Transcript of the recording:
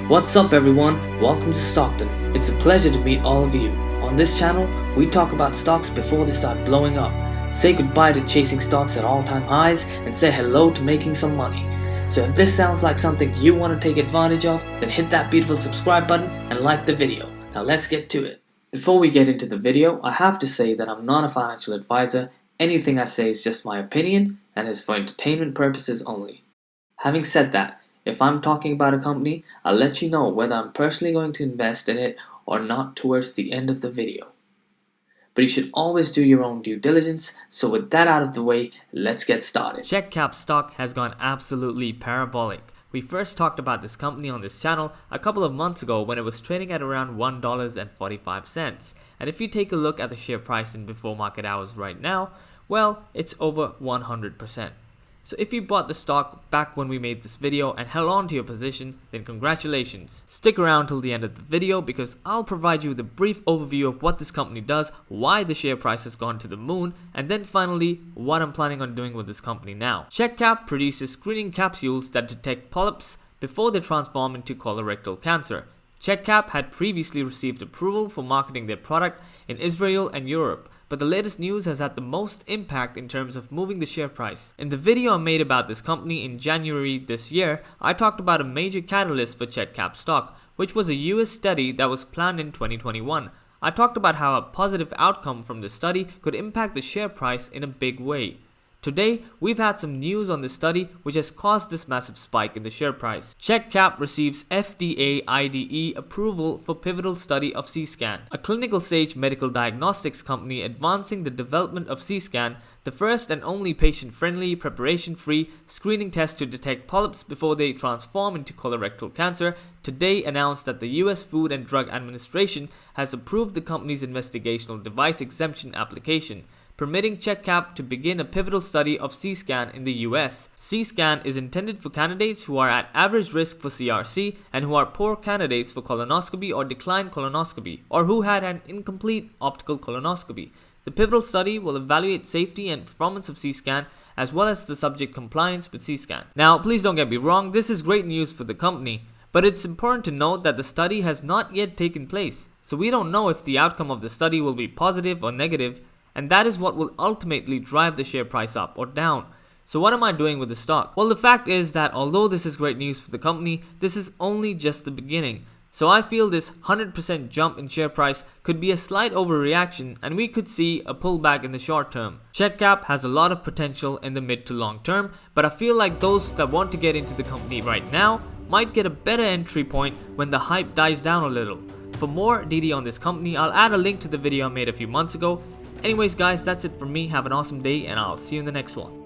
What's up everyone, welcome to Stockton. It's a pleasure to meet all of you. On this channel, we talk about stocks before they start blowing up, say goodbye to chasing stocks at all-time highs, and say hello to making some money. So if this sounds like something you want to take advantage of, then hit that beautiful subscribe button and like the video. Now let's get to it. Before we get into the video, I have to say that I'm not a financial advisor. Anything I say is just my opinion and is for entertainment purposes only. Having said that, if I'm talking about a company, I'll let you know whether I'm personally going to invest in it or not towards the end of the video. But you should always do your own due diligence, so with that out of the way, let's get started. Chek Cap Stock has gone absolutely parabolic. We first talked about this company on this channel a couple of months ago when it was trading at around $1.45. And if you take a look at the share price in before market hours right now, well, it's over 100%. So if you bought the stock back when we made this video and held on to your position, then congratulations. Stick around till the end of the video because I'll provide you with a brief overview of what this company does, why the share price has gone to the moon, and then finally, what I'm planning on doing with this company now. Chek Cap produces screening capsules that detect polyps before they transform into colorectal cancer. Chek Cap had previously received approval for marketing their product in Israel and Europe, but the latest news has had the most impact in terms of moving the share price. In the video I made about this company in January this year, I talked about a major catalyst for Chek Cap Stock, which was a US study that was planned in 2021. I talked about how a positive outcome from the study could impact the share price in a big way. Today, we've had some news on this study which has caused this massive spike in the share price. Chek Cap receives FDA IDE approval for pivotal study of C-SCAN, a clinical stage medical diagnostics company advancing the development of C-SCAN, the first and only patient-friendly, preparation-free screening test to detect polyps before they transform into colorectal cancer. Today announced that the US Food and Drug Administration has approved the company's investigational device exemption application, permitting Chek Cap to begin a pivotal study of C-SCAN in the US. C-SCAN is intended for candidates who are at average risk for CRC and who are poor candidates for colonoscopy or declined colonoscopy, or who had an incomplete optical colonoscopy. The pivotal study will evaluate safety and performance of C-SCAN as well as the subject compliance with C-SCAN. Now, please don't get me wrong, this is great news for the company, but it's important to note that the study has not yet taken place, so we don't know if the outcome of the study will be positive or negative, and that is what will ultimately drive the share price up or down. So what am I doing with the stock? Well, the fact is that although this is great news for the company, this is only just the beginning. So I feel this 100% jump in share price could be a slight overreaction and we could see a pullback in the short term. Chek Cap has a lot of potential in the mid to long term, but I feel like those that want to get into the company right now might get a better entry point when the hype dies down a little. For more DD on this company, I'll add a link to the video I made a few months ago. Anyways guys, that's it from me. Have an awesome day and I'll see you in the next one.